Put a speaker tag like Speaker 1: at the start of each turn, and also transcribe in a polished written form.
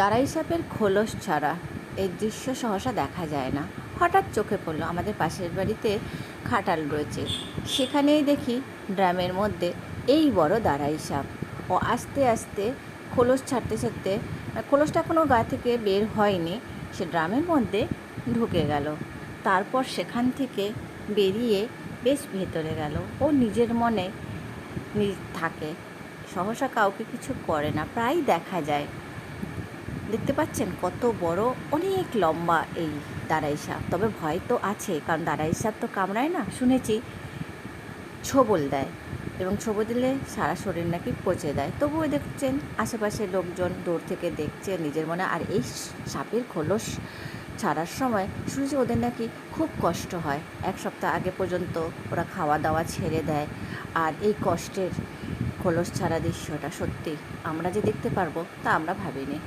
Speaker 1: দাঁড়াই সাপের খোলস ছাড়া এই দৃশ্য সহসা দেখা যায় না। হঠাৎ চোখে পড়লো আমাদের পাশের বাড়িতে খাটাল রয়েছে, সেখানেই দেখি ড্রামের মধ্যে এই বড় দাঁড়াই সাপ। ও আস্তে আস্তে খোলস ছাড়তে ছাড়তে, খোলসটা এখনও গা থেকে বের হয়নি, সে ড্রামের মধ্যে ঢুকে গেল। তারপর সেখান থেকে বেরিয়ে বেশ ভেতরে গেল। ও নিজের মনে থাকে, সহসা কাউকে কিছু করে না, প্রায় দেখা যায়। দেখতে পাচ্ছেন কত বড়, অনেক লম্বা এই দাঁড়াই সাপ। তবে ভয় তো আছে, কারণ দাঁড়াই সাপ তো কামড়ায় না, শুনেছি ছোবল দেয়, এবং ছোবল দিলে সারা শরীর নাকি পচে দেয়। তবুও দেখছেন আশেপাশের লোকজন দূর থেকে দেখছে নিজের মনে। আর এই সাপের খোলস ছাড়ার সময় শুনেছি ওদের নাকি খুব কষ্ট হয়, 1 সপ্তাহ আগে পর্যন্ত ওরা খাওয়া দাওয়া ছেড়ে দেয়। আর এই কষ্টের খোলস ছাড়া দৃশ্যটা সত্যি আমরা যে দেখতে পারবো তা আমরা ভাবিনি।